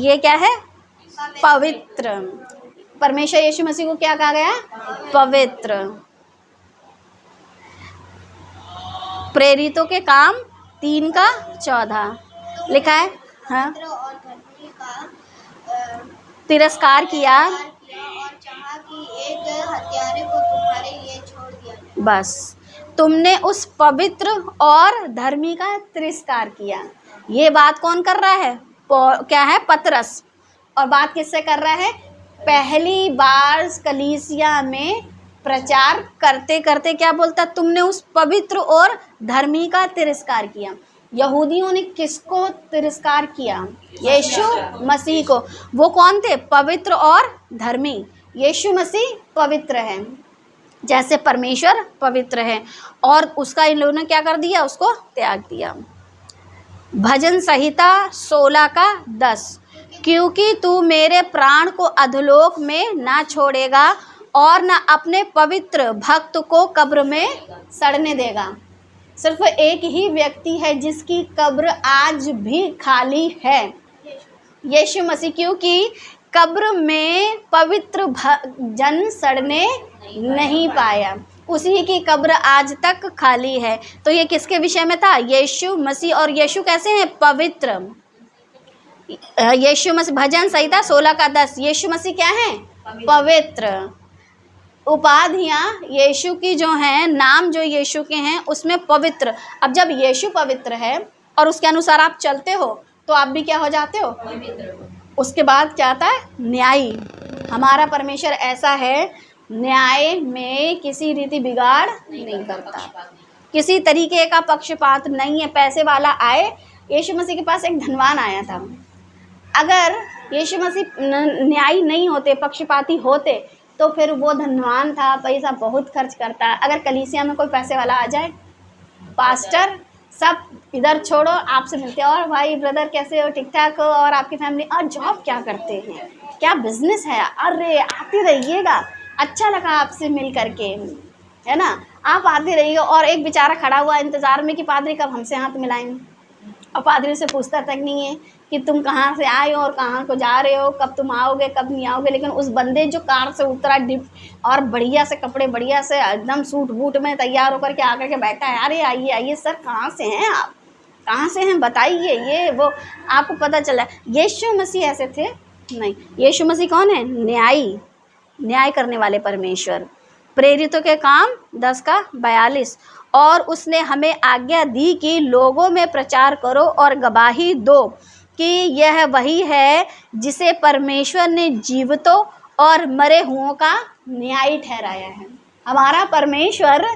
ये क्या है? पवित्र। परमेश्वर यीशु मसीह को क्या कहा गया? पवित्र। प्रेरितों के काम 3:14 लिखा है। हाँ, तिरस्कार किया और चाहा कि एक हत्यारे को तुम्हारे लिए छोड़ दिया जाए। बस तुमने उस पवित्र और धर्मी का तिरस्कार किया। ये बात कौन कर रहा है? क्या है? पतरस। और बात किससे कर रहा है? पहली बार कलीसिया में प्रचार करते करते क्या बोलता? तुमने उस पवित्र और धर्मी का तिरस्कार किया। यहूदियों ने किसको तिरस्कार किया? यीशु मसीह को। वो कौन थे? पवित्र और धर्मी। यीशु मसीह पवित्र है, जैसे परमेश्वर पवित्र है, और उसका इन लोगों ने क्या कर दिया? उसको त्याग दिया। भजन संहिता 16:10 क्योंकि तू मेरे प्राण को अधोलोक में ना छोड़ेगा और न अपने पवित्र भक्त को कब्र में सड़ने देगा। सिर्फ एक ही व्यक्ति है जिसकी कब्र आज भी खाली है, यीशु मसीह, क्योंकि कब्र में पवित्र जन सड़ने नहीं पाया। उसी की कब्र आज तक खाली है। तो ये किसके विषय में था? यीशु मसीह। और यीशु कैसे हैं? पवित्र। यीशु मसीह, भजन संहिता 16:10 यीशु मसीह क्या है? पवित्र। उपाधियाँ यीशु की जो हैं, नाम जो यीशु के हैं उसमें पवित्र। अब जब यीशु पवित्र है और उसके अनुसार आप चलते हो तो आप भी क्या हो जाते हो? उसके बाद क्या आता है? न्यायी। हमारा परमेश्वर ऐसा है, न्याय में किसी रीति बिगाड़ नहीं करता, किसी तरीके का पक्षपात नहीं है। पैसे वाला आए, यीशु मसीह के पास एक धनवान आया था। अगर यीशु मसीह न्यायी नहीं होते, पक्षपाती होते, तो फिर वो धनवान था, पैसा बहुत खर्च करता। अगर कलीसिया में कोई पैसे वाला आ जाए, पास्टर सब इधर छोड़ो, आपसे मिलते हैं, और भाई ब्रदर कैसे हो? ठीक ठाक हो? और आपकी फैमिली? और जॉब क्या करते हैं? क्या बिजनेस है? अरे आते रहिएगा, अच्छा लगा आपसे मिल करके, है ना? आप आते रहिए। और एक बेचारा खड़ा हुआ इंतज़ार में कि पादरी कब हमसे हाथ मिलाएंगे, और पादरी से पूछता तक नहीं है कि तुम कहाँ से आए हो और कहाँ को जा रहे हो, कब तुम आओगे, कब नहीं आओगे। लेकिन उस बंदे जो कार से उतरा डिप और बढ़िया से कपड़े, बढ़िया से एकदम सूट बूट में तैयार होकर के आकर के बैठा है। अरे आइए आइए सर, कहाँ से हैं आप? कहाँ से हैं बताइए, ये वो आपको पता चला। यीशु मसीह ऐसे थे नहीं। यीशु मसीह कौन है? न्यायी, न्याय करने वाले परमेश्वर। प्रेरितों के काम 10:42 और उसने हमें आज्ञा दी कि लोगों में प्रचार करो और गवाही दो कि यह वही है जिसे परमेश्वर ने जीवितों और मरे हुओं का न्यायी ठहराया है। हमारा परमेश्वर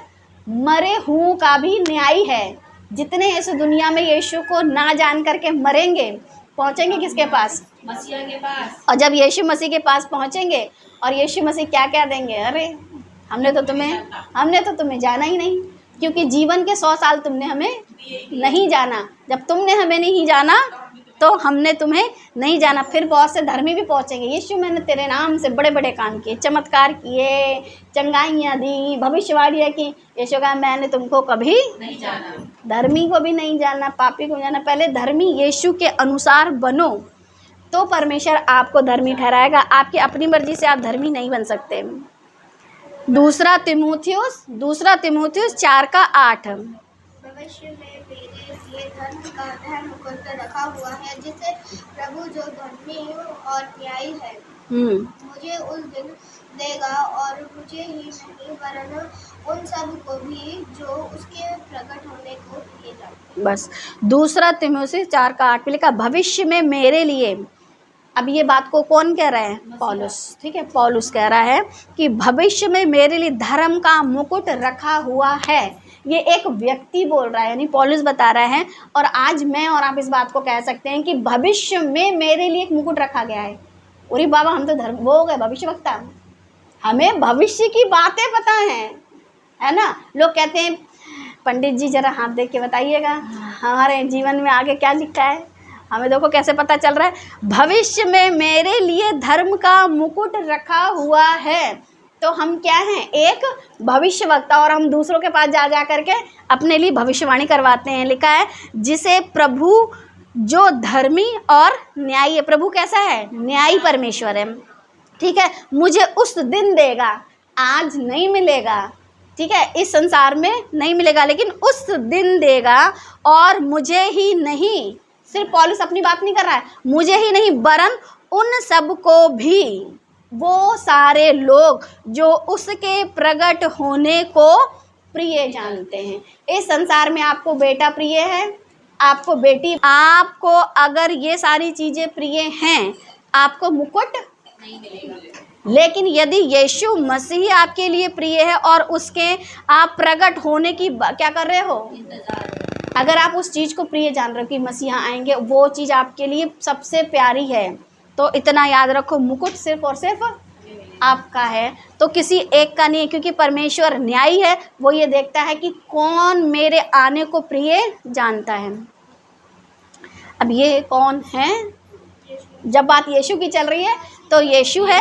मरे हुओं का भी न्यायी है। जितने इस दुनिया में यीशु को ना जान करके मरेंगे, पहुँचेंगे किसके पास? मसीहा के पास। और जब यीशु मसीह के पास पहुँचेंगे और यीशु मसीह क्या क्या देंगे? अरे हमने तो तुम्हें जाना ही नहीं, क्योंकि जीवन के 100 साल तुमने हमें नहीं जाना। जब तुमने हमें नहीं जाना तो हमने तुम्हें नहीं जाना। फिर बहुत से धर्मी भी पहुँचेंगे, यीशु मैंने तेरे नाम से बड़े बड़े काम किए, चमत्कार किए, चंगाइयाँ दी, भविष्यवाणियाँ की। यीशु कहा मैंने तुमको कभी नहीं जाना। धर्मी को भी नहीं जानना, पापी को जाना। पहले धर्मी यीशु के अनुसार बनो, तो परमेश्वर आपको धर्मी ठहराएगा। आपकी अपनी मर्जी से आप धर्मी नहीं बन सकते। दूसरा तिमुथियुस 4:8 भविष्य में मेरे लिए धर्म का धर्म मुकुट रखा हुआ है, जिसे प्रभु जो धर्मी और न्यायी है मुझे उस दिन देगा, और मुझे ही नहीं वरन उन सब को भी जो उसके प्रकट होने को किए जाते। बस दूसरा तिमुथियुस 4:8 पे लिखा भविष्य में मेरे लिए। अब ये बात को कौन कह रहा है? पौलुस। ठीक है, पौलुस कह रहा है कि भविष्य में मेरे लिए धर्म का मुकुट रखा हुआ है। ये एक व्यक्ति बोल रहा है, यानी पौलुस बता रहा है। और आज मैं और आप इस बात को कह सकते हैं कि भविष्य में मेरे लिए एक मुकुट रखा गया है। अरे बाबा हम तो धर्म वो हो गए भविष्यवक्ता, हमें भविष्य की बातें पता है ना। लोग कहते हैं पंडित जी जरा हाथ देख के बताइएगा हमारे जीवन में आगे क्या लिखा है। हमें देखो कैसे पता चल रहा है। भविष्य में मेरे लिए धर्म का मुकुट रखा हुआ है। तो हम क्या हैं? एक भविष्यवक्ता। और हम दूसरों के पास जा करके अपने लिए भविष्यवाणी करवाते हैं। लिखा है जिसे प्रभु जो धर्मी और न्यायी है। प्रभु कैसा है? न्यायी परमेश्वर है, ठीक है। मुझे उस दिन देगा, आज नहीं मिलेगा, ठीक है, इस संसार में नहीं मिलेगा, लेकिन उस दिन देगा। और मुझे ही नहीं, सिर्फ पौलुस अपनी बात नहीं कर रहा है, मुझे ही नहीं वरन उन सब को भी, वो सारे लोग जो उसके प्रकट होने को प्रिय जानते हैं। इस संसार में आपको बेटा प्रिय है, आपको बेटी, आपको अगर ये सारी चीज़ें प्रिय हैं, आपको मुकुट नहीं मिलेगा। लेकिन यदि यीशु मसीह आपके लिए प्रिय है और उसके आप प्रकट होने की क्या कर रहे हो? अगर आप उस चीज़ को प्रिय जान रहे हो कि मसीहा आएंगे, वो चीज़ आपके लिए सबसे प्यारी है, तो इतना याद रखो, मुकुट सिर्फ और सिर्फ आपका है, तो किसी एक का नहीं है। क्योंकि परमेश्वर न्यायी है, वो ये देखता है कि कौन मेरे आने को प्रिय जानता है। अब ये कौन है? जब बात यीशु की चल रही है तो यीशु है,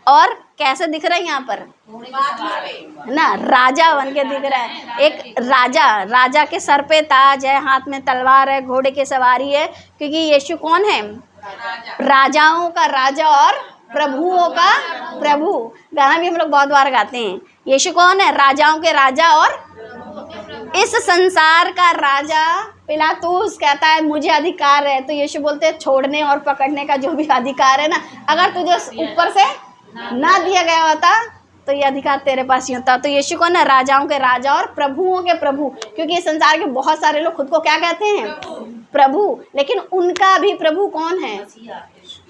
और कैसे दिख रहा है यहाँ पर? ना, राजा बन के दिख रहा है। एक राजा के सर पे ताज है, हाथ में तलवार है, घोड़े की सवारी है, क्योंकि यीशु कौन है? राजाओं का राजा और प्रभुओं का प्रभु। गाना भी हम लोग बहुत बार गाते हैं। यीशु कौन है? राजाओं के राजा और इस संसार का राजा। पिलातुस कहता है मुझे अधिकार है, तो यीशु बोलते हैं छोड़ने और पकड़ने का जो भी अधिकार है ना, अगर तुझे ऊपर से ना दिया गया होता तो ये अधिकार तेरे पास ही होता। तो यीशु कौन है? राजाओं के राजा और प्रभुओं के प्रभु। क्योंकि इस संसार के बहुत सारे लोग खुद को क्या कहते हैं? प्रभु, लेकिन उनका भी प्रभु कौन है?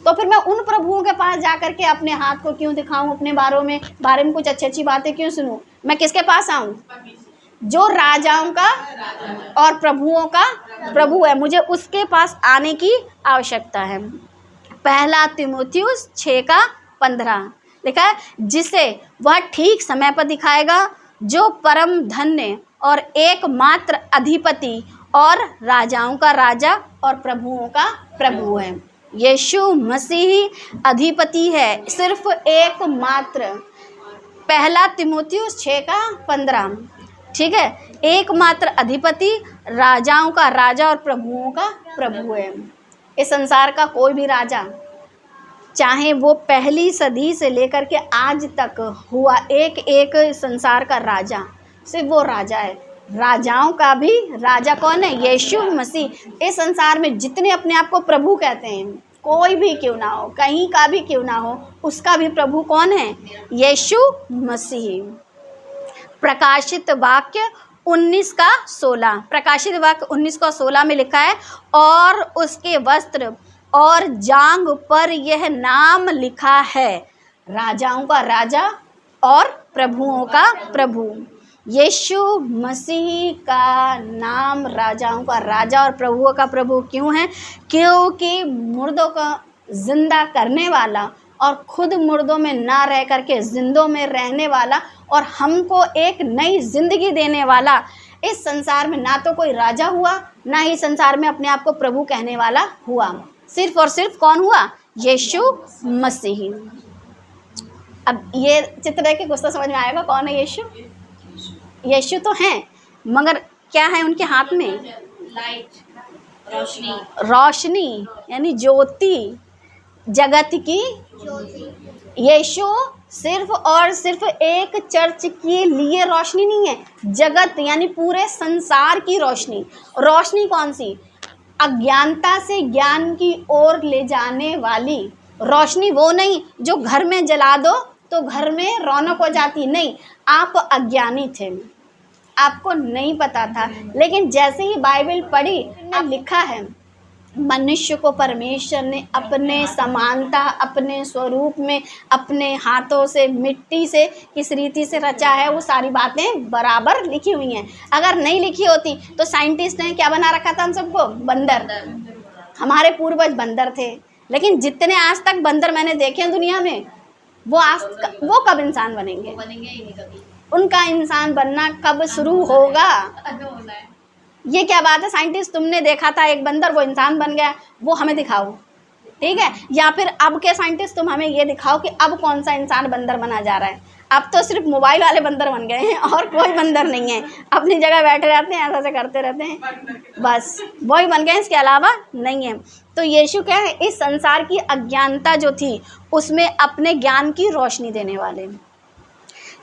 तो फिर मैं उन प्रभुओं के पास जा करके अपने हाथ को क्यों दिखाऊं, अपने बारे में कुछ अच्छी अच्छी बातें क्यों सुनूं? मैं किसके पास आऊं? जो राजाओं का और प्रभुओं का प्रभु है, मुझे उसके पास आने की आवश्यकता है। पहला तीमुथियुस 6:15 लिखा है, जिसे वह ठीक समय पर दिखाएगा, जो परम धन्य और एकमात्र अधिपति और राजाओं का राजा और प्रभुओं का प्रभु है। यीशु मसीह अधिपति है, सिर्फ एकमात्र। पहला तीमुथियुस 6:15, ठीक है, एकमात्र अधिपति, राजाओं का राजा और प्रभुओं का प्रभु है। इस संसार का कोई भी राजा, चाहे वो पहली सदी से लेकर के आज तक हुआ एक एक संसार का राजा, सिर्फ वो राजा है। राजाओं का भी राजा कौन है? यीशु मसीह। इस संसार में जितने अपने आप को प्रभु कहते हैं, कोई भी क्यों ना हो, कहीं का भी क्यों ना हो, उसका भी प्रभु कौन है? यीशु मसीह। प्रकाशित वाक्य 19:16, प्रकाशित वाक्य 19:16 में लिखा है, और उसके वस्त्र और जांघ पर यह नाम लिखा है, राजाओं का राजा और प्रभुओं का प्रभु। यीशु मसीह का नाम राजाओं का राजा और प्रभुओं का प्रभु क्यों है? क्योंकि मुर्दों का जिंदा करने वाला और खुद मुर्दों में ना रह करके जिंदों में रहने वाला और हमको एक नई जिंदगी देने वाला, इस संसार में ना तो कोई राजा हुआ, ना ही संसार में अपने आप को प्रभु कहने वाला हुआ। सिर्फ और सिर्फ कौन हुआ? यीशु मसीह। अब ये चित्र देख के कुछ तो समझ में आएगा कौन है यीशु। यीशु तो हैं, मगर क्या है उनके हाथ में? लाइट, रोशनी, रोशनी यानी ज्योति, जगत की ज्योति। यीशु सिर्फ और सिर्फ एक चर्च के लिए रोशनी नहीं है, जगत यानी पूरे संसार की रोशनी। रोशनी कौन सी? अज्ञानता से ज्ञान की ओर ले जाने वाली रोशनी। वो नहीं जो घर में जला दो तो घर में रौनक हो जाती, नहीं। आप अज्ञानी थे, आपको नहीं पता था, लेकिन जैसे ही बाइबल पढ़ी, अब लिखा है मनुष्य को परमेश्वर ने अपने समानता, अपने स्वरूप में, अपने हाथों से मिट्टी से किस रीति से रचा है, वो सारी बातें बराबर लिखी हुई हैं। अगर नहीं लिखी होती तो साइंटिस्ट ने क्या बना रखा था हम सबको? बंदर। हमारे पूर्वज बंदर थे, लेकिन जितने आज तक बंदर मैंने देखे हैं दुनिया में, वो कब इंसान बनेंगे? बनेंगे ही नहीं कभी। उनका इंसान बनना कब शुरू होगा? ये क्या बात है? साइंटिस्ट, तुमने देखा था एक बंदर, वो इंसान बन गया, वो हमें दिखाओ, ठीक है? या फिर अब के साइंटिस्ट तुम हमें ये दिखाओ कि अब कौन सा इंसान बंदर बना जा रहा है। अब तो सिर्फ मोबाइल वाले बंदर बन गए हैं और कोई बंदर नहीं है, अपनी जगह बैठे रहते हैं, ऐसा करते रहते हैं, बस वही बन गए, इसके अलावा नहीं है। तो यीशु क्या है, इस संसार की अज्ञानता जो थी उसमें अपने ज्ञान की रोशनी देने वाले।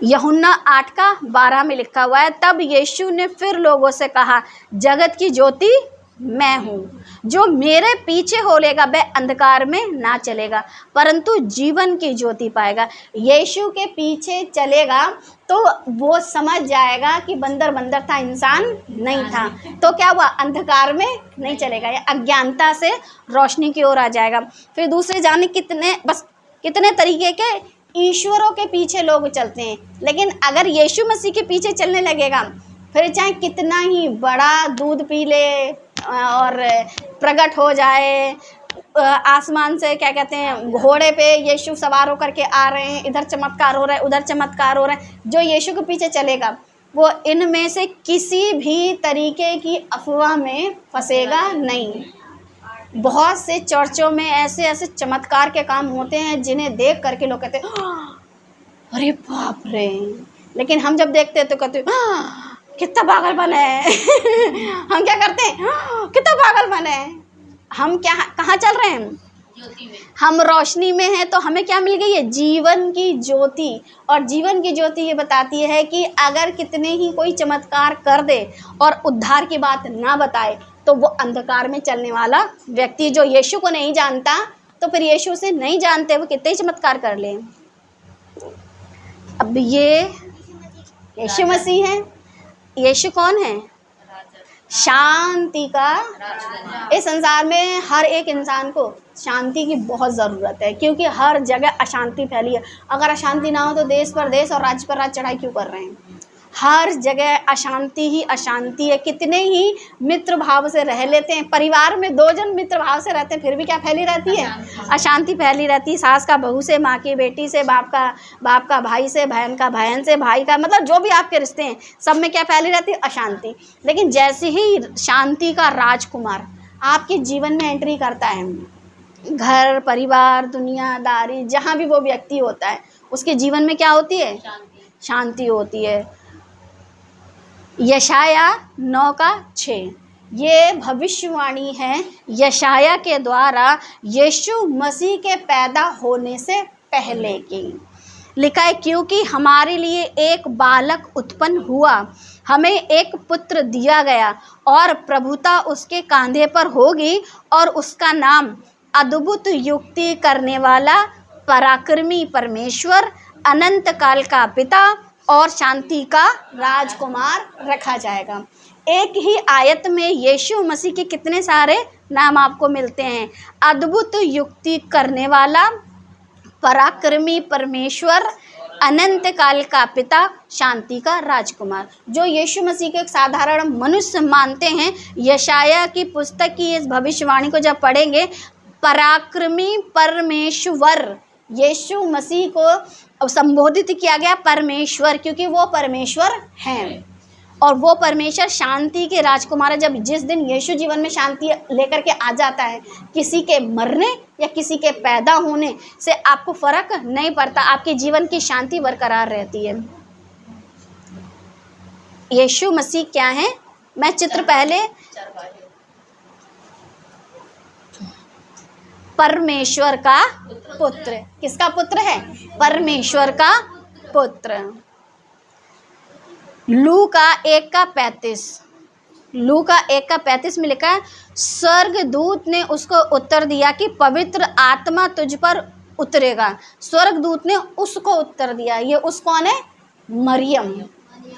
यूहन्ना 8:12 में लिखा हुआ है, तब यीशु ने फिर लोगों से कहा, जगत की ज्योति मैं हूँ, जो मेरे पीछे होलेगा वह अंधकार में ना चलेगा परंतु जीवन की ज्योति पाएगा। यीशु के पीछे चलेगा तो वो समझ जाएगा कि बंदर बंदर था, इंसान नहीं था, तो क्या हुआ, अंधकार में नहीं चलेगा, या अज्ञानता से रोशनी की ओर आ जाएगा। फिर दूसरे जाने कितने तरीके के ईश्वरों के पीछे लोग चलते हैं, लेकिन अगर यीशु मसीह के पीछे चलने लगेगा, फिर चाहे कितना ही बड़ा दूध पी ले और प्रकट हो जाए, आसमान से क्या कहते हैं, घोड़े पे यीशु सवार होकर के आ रहे हैं, इधर चमत्कार हो रहा है, उधर चमत्कार हो रहा है, जो यीशु के पीछे चलेगा वो इनमें से किसी भी तरीके की अफवाह में फंसेगा नहीं। बहुत से चर्चों में ऐसे ऐसे चमत्कार के काम होते हैं जिन्हें देख करके लोग कहते हैं अरे बाप रे, लेकिन हम जब देखते हैं तो कहते हैं कितना पागलपन है हम क्या करते हैं, कितना पागलपन है। हम क्या कहाँ चल रहे हैं, ज्योति में, हम रोशनी में हैं, तो हमें क्या मिल गई है, जीवन की ज्योति। और जीवन की ज्योति ये बताती है कि अगर कितने ही कोई चमत्कार कर दे और उद्धार की बात ना बताए तो वो अंधकार में चलने वाला व्यक्ति जो यीशु को नहीं जानता, तो फिर यीशु से नहीं जानते वो कितने ही चमत्कार कर ले। अब ये यीशु मसीह है। यीशु कौन है, शांति का। इस संसार में हर एक इंसान को शांति की बहुत ज़रूरत है, क्योंकि हर जगह अशांति फैली है। अगर अशांति ना हो तो देश पर देश और राज्य पर राज्य चढ़ाई क्यों कर रहे हैं। हर जगह अशांति ही अशांति है। कितने ही मित्र भाव से रह लेते हैं, परिवार में 2 जन मित्र भाव से रहते हैं, फिर भी क्या फैली रहती है, अशांति फैली रहती है। सास का बहू से, माँ की बेटी से, बाप का भाई से, बहन का बहन से, भाई का, मतलब जो भी आपके रिश्ते हैं सब में क्या फैली रहती है, अशांति। लेकिन जैसे ही शांति का राजकुमार आपके जीवन में एंट्री करता है, घर परिवार दुनियादारी जहाँ भी वो व्यक्ति होता है उसके जीवन में क्या होती है, शांति होती है। यशाया 9:6 ये भविष्यवाणी है यशाया के द्वारा यीशु मसीह के पैदा होने से पहले की। लिखा है, क्योंकि हमारे लिए एक बालक उत्पन्न हुआ, हमें एक पुत्र दिया गया और प्रभुता उसके कांधे पर होगी और उसका नाम अद्भुत युक्ति करने वाला, पराक्रमी परमेश्वर, अनंत काल का पिता और शांति का राजकुमार रखा जाएगा। एक ही आयत में यीशु मसीह के कितने सारे नाम आपको मिलते हैं, अद्भुत युक्ति करने वाला, पराक्रमी परमेश्वर, अनंत काल का पिता, शांति का राजकुमार। जो यीशु मसीह के एक साधारण मनुष्य मानते हैं, यशाया की पुस्तक की इस भविष्यवाणी को जब पढ़ेंगे, पराक्रमी परमेश्वर, यीशु मसीह को संबोधित किया गया परमेश्वर, क्योंकि वो परमेश्वर हैं और वो परमेश्वर शांति के राजकुमार है। जब जिस दिन यीशु जीवन में शांति लेकर के आ जाता है, किसी के मरने या किसी के पैदा होने से आपको फर्क नहीं पड़ता, आपके जीवन की शांति बरकरार रहती है। यीशु मसीह क्या है, मैं चित्र पहले, परमेश्वर का पुत्र। किसका पुत्र है, परमेश्वर का पुत्र। लूका 1:35, लूका 1:35 में लिखा है, स्वर्गदूत ने उसको उत्तर दिया कि पवित्र आत्मा तुझ पर उतरेगा। स्वर्गदूत ने उसको उत्तर दिया, ये उस कौन है, मरियम,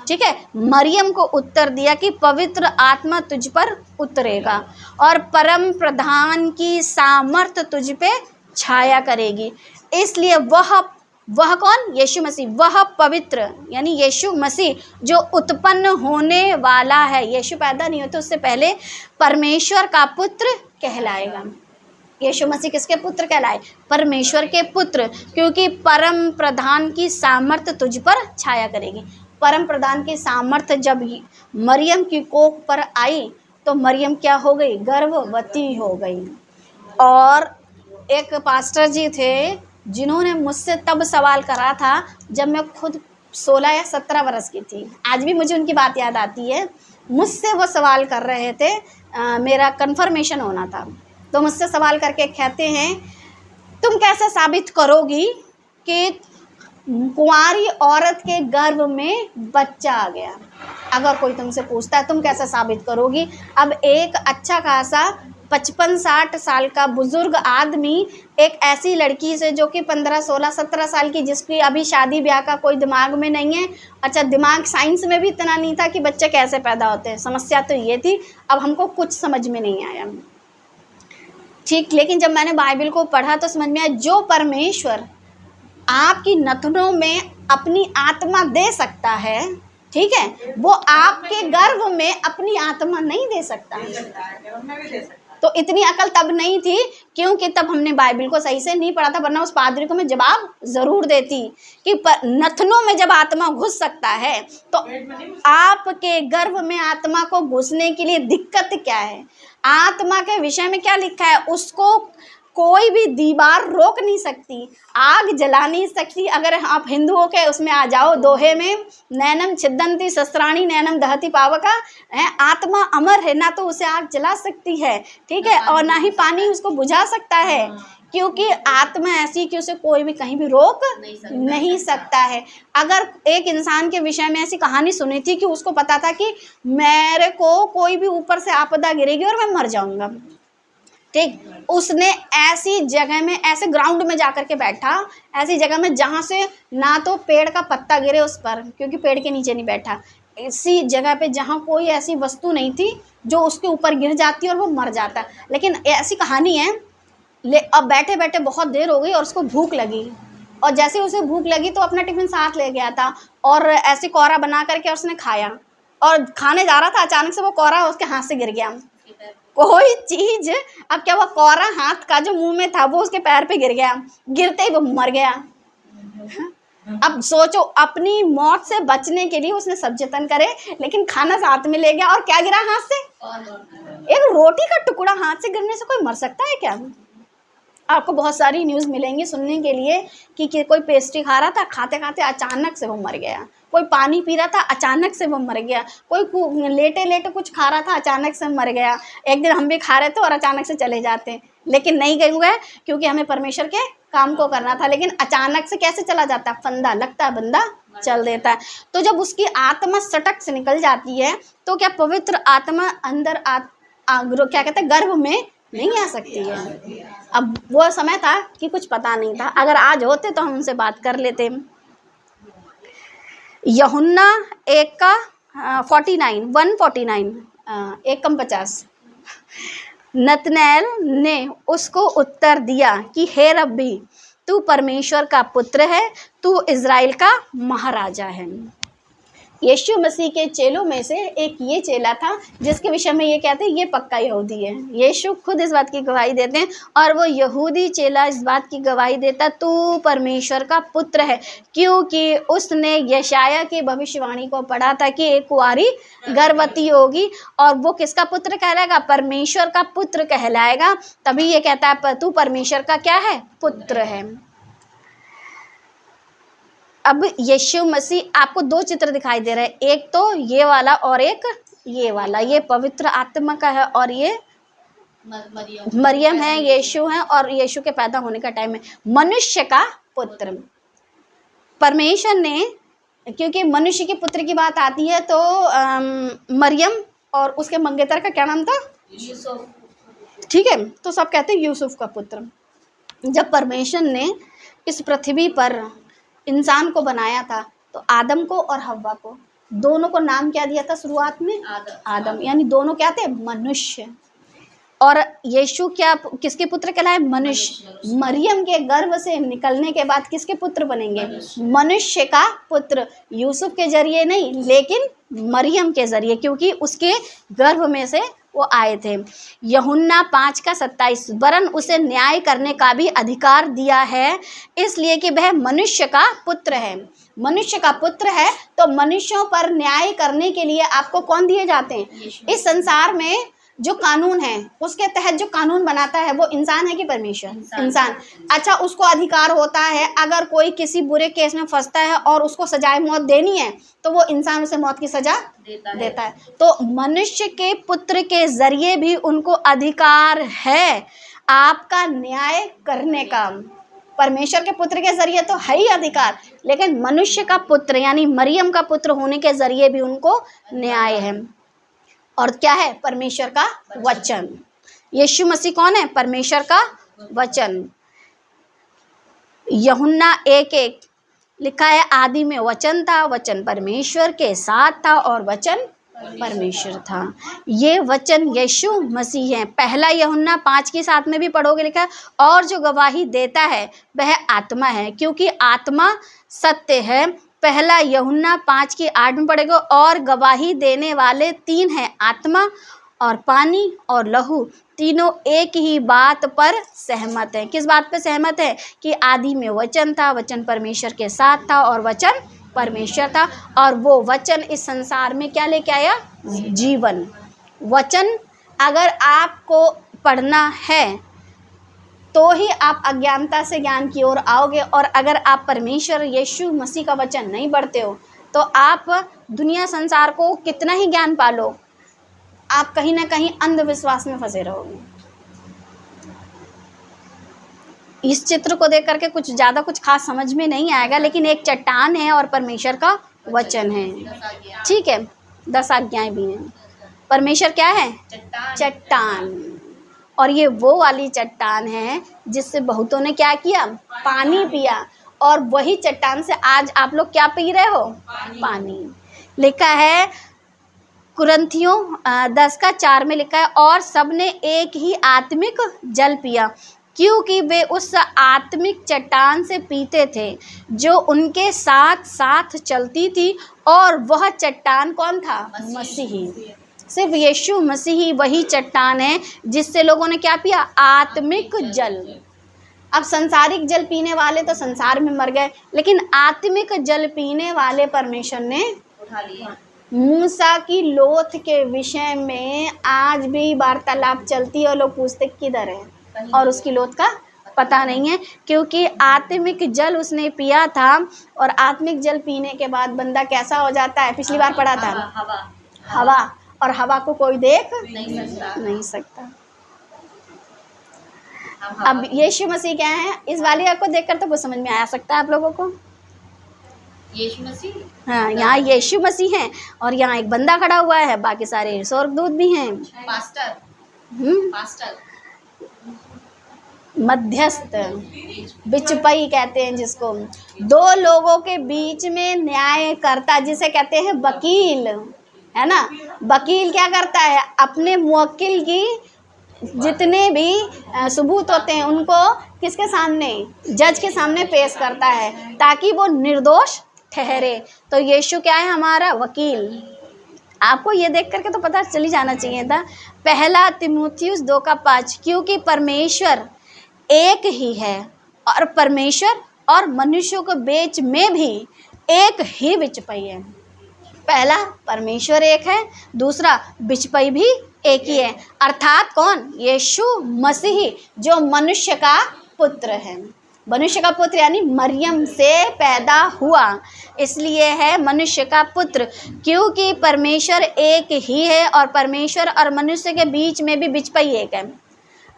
ठीक है, मरियम को उत्तर दिया कि पवित्र आत्मा तुझ पर उतरेगा और परम प्रधान की सामर्थ तुझ पे छाया करेगी। इसलिए वह कौन, यीशु मसीह, वह पवित्र यानी यीशु मसीह जो उत्पन्न होने वाला है, यीशु पैदा नहीं होते उससे पहले, परमेश्वर का पुत्र कहलाएगा। यीशु मसीह किसके पुत्र कहलाए, परमेश्वर के पुत्र, क्योंकि परम प्रधान की सामर्थ तुझ पर छाया करेगी। परम प्रधान की सामर्थ जब मरियम की कोख पर आई तो मरियम क्या हो गई, गर्भवती हो गई। और एक पास्टर जी थे, जिन्होंने मुझसे तब सवाल करा था जब मैं खुद 16 या 17 वर्ष की थी। आज भी मुझे उनकी बात याद आती है। मुझसे वो सवाल कर रहे थे, मेरा कन्फर्मेशन होना था, तो मुझसे सवाल करके कहते हैं तुम कैसे साबित करोगी कि कुंवारी औरत के गर्भ में बच्चा आ गया। अगर कोई तुमसे पूछता है तुम कैसे साबित करोगी। अब एक अच्छा खासा 55-60 साल का बुजुर्ग आदमी एक ऐसी लड़की से जो कि 15, 16, 17 साल की, जिसकी अभी शादी ब्याह का कोई दिमाग में नहीं है। अच्छा, दिमाग साइंस में भी इतना नहीं था कि बच्चे कैसे पैदा होते हैं। समस्या तो ये थी। अब हमको कुछ समझ में नहीं आया, ठीक। लेकिन जब मैंने बाइबल को पढ़ा तो समझ में आया, जो परमेश्वर आपकी नथनों में अपनी आत्मा दे सकता है, ठीक है, वो आपके गर्भ में अपनी आत्मा नहीं दे सकता। तो इतनी अकल तब नहीं थी क्योंकि तब हमने बाइबल को सही से नहीं पढ़ा था, वरना उस पादरी को मैं जवाब ज़रूर देती कि नथनों में जब आत्मा घुस सकता है तो आपके गर्भ में आत्मा को घुसने के लिए दिक्कत क्या है। आत्मा के विषय में क्या लिखा है, उसको कोई भी दीवार रोक नहीं सकती, आग जला नहीं सकती। अगर आप हिंदुओं के उसमें आ जाओ, दोहे में नैनम छिदंती शस्त्राणी नैनम दहती पावका है, आत्मा अमर है, ना तो उसे आग जला सकती है, ठीक है, और ना ही पानी उसको बुझा सकता है, क्योंकि आत्मा ऐसी कि उसे कोई भी कहीं भी रोक नहीं सकता है। अगर एक इंसान के विषय में ऐसी कहानी सुनी थी कि उसको पता था कि मेरे को कोई भी ऊपर से आपदा गिरेगी और मैं मर जाऊंगा, ठीक, उसने ऐसी जगह में, ऐसे ग्राउंड में जाकर के बैठा, ऐसी जगह में जहाँ से ना तो पेड़ का पत्ता गिरे उस पर, क्योंकि पेड़ के नीचे नहीं बैठा, ऐसी जगह पे जहाँ कोई ऐसी वस्तु नहीं थी जो उसके ऊपर गिर जाती और वो मर जाता। लेकिन ऐसी कहानी है, अब बैठे बैठे बहुत देर हो गई और उसको भूख लगी, और जैसे उसे भूख लगी तो अपना टिफिन साथ ले गया था और ऐसे कोहरा बना करके उसने खाया, और खाने जा रहा था, अचानक से वो कोहरा उसके हाथ से गिर गया। कोई चीज, अब क्या हुआ, कोहरा हाथ का जो मुंह में था वो उसके पैर पे गिर गया, गिरते ही वो मर गया। अब सोचो, अपनी मौत से बचने के लिए उसने सब जतन करे, लेकिन खाना साथ में ले गया और क्या गिरा हाथ से, एक रोटी का टुकड़ा हाथ से गिरने से कोई मर सकता है क्या। आपको बहुत सारी न्यूज़ मिलेंगी सुनने के लिए कि कोई पेस्ट्री खा रहा था, खाते खाते अचानक से वो मर गया, कोई पानी पी रहा था अचानक से वो मर गया, कोई लेटे लेटे कुछ खा रहा था अचानक से मर गया। एक दिन हम भी खा रहे थे और अचानक से चले जाते हैं, लेकिन नहीं गए क्योंकि हमें परमेश्वर के काम को करना था। लेकिन अचानक से कैसे चला जाता है, फंदा लगता है बंदा चल देता है। तो जब उसकी आत्मा सटक से निकल जाती है तो क्या पवित्र आत्मा अंदर क्या कहते हैं, गर्भ में नहीं आ सकती है। अब वो समय था कि कुछ पता नहीं था, अगर आज होते तो हम उनसे बात कर लेते। यूहन्ना 1:49 1:50 नतनएल ने उसको उत्तर दिया कि हे रब्बी, तू परमेश्वर का पुत्र है, तू इज़राइल का महाराजा है। यीशु मसीह के चेलों में से एक ये चेला था जिसके विषय में ये कहते हैं ये पक्का यहूदी है। यीशु खुद इस बात की गवाही देते हैं, और वो यहूदी चेला इस बात की गवाही देता तू परमेश्वर का पुत्र है, क्योंकि उसने यशाया की भविष्यवाणी को पढ़ा था कि एक कुंवारी गर्भवती होगी और वो किसका पुत्र कहलाएगा, परमेश्वर का पुत्र कहलाएगा। तभी ये कहता है तू परमेश्वर का क्या है, पुत्र है। अब यीशु मसीह, आपको दो चित्र दिखाई दे रहे हैं, एक तो ये वाला और एक ये वाला, ये पवित्र आत्मा का है और ये मरियम है, यीशु है, और यीशु के पैदा होने का टाइम है। मनुष्य का पुत्र परमेश्वर ने, क्योंकि मनुष्य के पुत्र की बात आती है तो मरियम और उसके मंगेतर का क्या नाम था, यूसुफ, ठीक है, तो सब कहते हैं यूसुफ का पुत्र। जब परमेश्वर ने इस पृथ्वी पर इंसान को बनाया था तो आदम को और हव्वा को, दोनों को नाम क्या दिया था शुरुआत में, आदम, यानी दोनों क्या थे, मनुष्य। और यीशु क्या किसके पुत्र कहलाए, मनुष्य। मरियम के गर्भ से निकलने के बाद किसके पुत्र बनेंगे, मनुष्य का पुत्र। यूसुफ के जरिए नहीं, लेकिन मरियम के जरिए, क्योंकि उसके गर्भ में से वो आए थे। यूहन्ना 5:27 वरन उसे न्याय करने का भी अधिकार दिया है, इसलिए कि वह मनुष्य का पुत्र है। मनुष्य का पुत्र है तो मनुष्यों पर न्याय करने के लिए आपको कौन दिए जाते हैं, इस संसार में जो कानून है उसके तहत जो कानून बनाता है वो इंसान है कि परमेश्वर? इंसान। अच्छा, उसको अधिकार होता है अगर कोई किसी बुरे केस में फंसता है और उसको सजाए मौत देनी है तो वो इंसान उसे मौत की सजा देता है। तो मनुष्य के पुत्र के जरिए भी उनको अधिकार है आपका न्याय करने का। परमेश्वर के पुत्र के जरिए तो है ही अधिकार, लेकिन मनुष्य का पुत्र यानी मरियम का पुत्र होने के जरिए भी उनको न्याय है। और क्या है? परमेश्वर का वचन। यीशु मसीह कौन है? परमेश्वर का वचन। यूहन्ना 1:1 लिखा है, आदि में वचन था, वचन परमेश्वर के साथ था और वचन परमेश्वर था। ये वचन यीशु मसीह है। पहला यूहन्ना 5:7 में भी पढ़ोगे, लिखा है, और जो गवाही देता है वह आत्मा है, क्योंकि आत्मा सत्य है। पहला यूहन्ना 5:8 में पढ़ेगा, और गवाही देने वाले 3 हैं, आत्मा और पानी और लहू, तीनों एक ही बात पर सहमत हैं। किस बात पर सहमत है? कि आदि में वचन था, वचन परमेश्वर के साथ था और वचन परमेश्वर था, और वो वचन इस संसार में क्या लेके आया? जीवन। वचन अगर आपको पढ़ना है तो ही आप अज्ञानता से ज्ञान की ओर आओगे, और अगर आप परमेश्वर यीशु मसीह का वचन नहीं पढ़ते हो तो आप दुनिया संसार को कितना ही ज्ञान पालो, आप कहीं ना कहीं अंधविश्वास में फंसे रहोगे। इस चित्र को देख करके कुछ ज़्यादा कुछ खास समझ में नहीं आएगा, लेकिन एक चट्टान है और परमेश्वर का वचन है, ठीक है। 10 आज्ञाएं भी हैं। परमेश्वर क्या है? चट्टान। और ये वो वाली चट्टान है जिससे बहुतों ने क्या किया? पानी पिया। और वही चट्टान से आज आप लोग क्या पी रहे हो? पानी। लिखा है कुरिन्थियों 10:4 में लिखा है, और सबने एक ही आत्मिक जल पिया, क्योंकि वे उस आत्मिक चट्टान से पीते थे जो उनके साथ साथ चलती थी, और वह चट्टान कौन था? मसीही। सिर्फ यीशु मसीही वही चट्टान है जिससे लोगों ने क्या पिया? आत्मिक जल। अब सांसारिक जल पीने वाले तो संसार में मर गए, लेकिन आत्मिक जल पीने वाले परमेश्वर ने उठा लिया। मूसा की लोथ के विषय में आज भी वार्तालाप चलती है और लोग पूछते किधर है, और उसकी लोथ का पता नहीं है, क्योंकि आत्मिक जल उसने पिया था। और आत्मिक जल पीने के बाद बंदा कैसा हो जाता है? पिछली बार पढ़ा था, हवा। और हवा को कोई देख नहीं सकता। अब यीशु मसीह क्या है? इस वाली को देखकर तो कुछ समझ में आ सकता है आप लोगों को। यीशु मसीह, हाँ, यहाँ यीशु मसीह हैं और यहाँ एक बंदा खड़ा हुआ है, बाकी सारे स्वर्गदूत भी हैं। पास्टर, पास्टर, मध्यस्थ, बिचपई कहते हैं जिसको, 2 लोगों के बीच में न्याय करता, जिसे कहते हैं वकील, है ना। वकील क्या करता है? अपने मुवक्किल की जितने भी सबूत होते हैं उनको किसके सामने? जज के सामने पेश करता है, ताकि वो निर्दोष ठहरे। तो यीशु क्या है? हमारा वकील। आपको ये देख करके तो पता चली जाना चाहिए था। पहला तीमुथियुस 2:5, क्योंकि परमेश्वर एक ही है, और परमेश्वर और मनुष्यों के बीच में भी एक ही बिचपई है। पहला, परमेश्वर एक है, दूसरा बिचपई भी एक ही है, अर्थात कौन? यीशु मसीह, जो मनुष्य का पुत्र है। मनुष्य का पुत्र यानी मरियम से पैदा हुआ, इसलिए है मनुष्य का पुत्र, क्योंकि परमेश्वर एक ही है और परमेश्वर और मनुष्य के बीच में भी बिचपई एक है।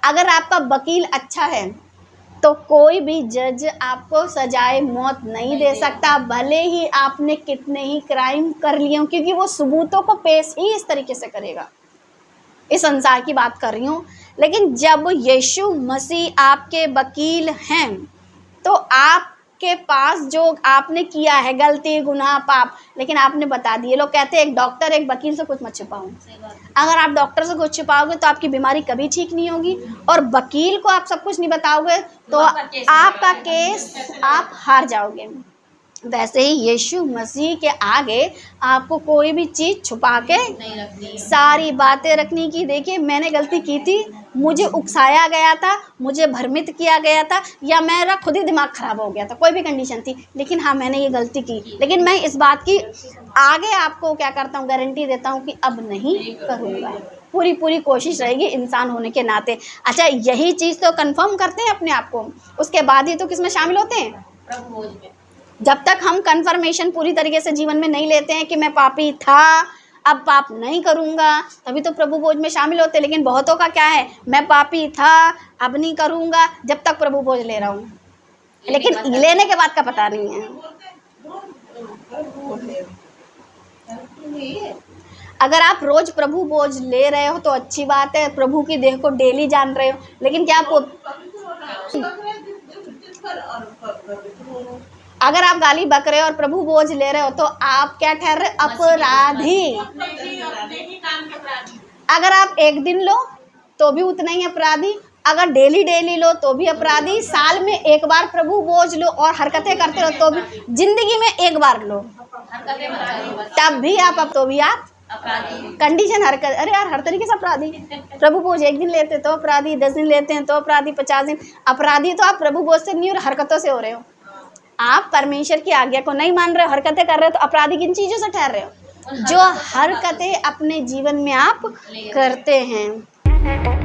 अगर आपका वकील अच्छा है तो कोई भी जज आपको सजाए मौत नहीं दे सकता, भले ही आपने कितने ही क्राइम कर लिए हों, क्योंकि वो सबूतों को पेश ही इस तरीके से करेगा। इस संसार की बात कर रही हूँ। लेकिन जब यीशु मसीह आपके वकील हैं तो आपके पास जो आपने किया है गलती, गुनाह, पाप, लेकिन आपने बता दिए। लोग कहते हैं एक डॉक्टर एक वकील से कुछ मत छुपाओ। अगर आप डॉक्टर से कुछ छुपाओगे तो आपकी बीमारी कभी ठीक नहीं होगी, और वकील को आप सब कुछ नहीं बताओगे तो आपका केस आप हार जाओगे। वैसे ही यीशु मसीह के आगे आपको कोई भी चीज़ छुपा के नहीं रखनी, सारी बातें रखनी की। देखिए मैंने गलती की थी मुझे उकसाया गया था, मुझे भ्रमित किया गया था, या मेरा खुद ही दिमाग ख़राब हो गया था, कोई भी कंडीशन थी, लेकिन हाँ मैंने ये गलती की, लेकिन मैं इस बात की आगे आपको क्या करता हूँ, गारंटी देता हूँ कि अब नहीं करूँगा। पूरी कोशिश रहेगी इंसान होने के नाते। अच्छा, यही चीज़ तो कंफर्म करते हैं अपने आप को, उसके बाद ही तो किस में शामिल होते हैं, प्रभु भोज में। जब तक हम कंफर्मेशन पूरी तरीके से जीवन में नहीं लेते हैं कि मैं पापी था, अब पाप नहीं करूँगा, तभी तो प्रभु भोज में शामिल होते। लेकिन बहुतों का क्या है, मैं पापी था अब नहीं करूँगा जब तक प्रभु भोज ले रहा हूँ, लेकिन लेने के बाद का पता नहीं है। अगर आप रोज़ प्रभु भोज ले रहे हो तो अच्छी बात है, प्रभु की देह को डेली जान रहे हो, लेकिन क्या आप अगर आप गाली बक रहे हो और प्रभु भोज ले रहे हो तो आप क्या ठहर रहे, अपराधी। अगर आप एक दिन लो तो भी उतना ही अपराधी, अगर डेली लो तो भी अपराधी, साल में एक बार प्रभु भोज लो और हरकतें करते रहो तो भी, जिंदगी में एक बार लो तब भी आप, अब तो भी आप कंडीशन हरकत, अरे यार हर तरीके से अपराधी। प्रभु भोज एक दिन लेते तो अपराधी, 10 दिन लेते हैं तो अपराधी, 50 दिन अपराधी। तो आप प्रभु भोज से नहीं हो, हरकतों से हो रहे हो। आप परमेश्वर की आज्ञा को नहीं मान रहे हो, हरकतें कर रहे हो, तो अपराधी किन चीज़ों से ठहर रहे हो, जो हरकतें अपने जीवन में आप करते हैं।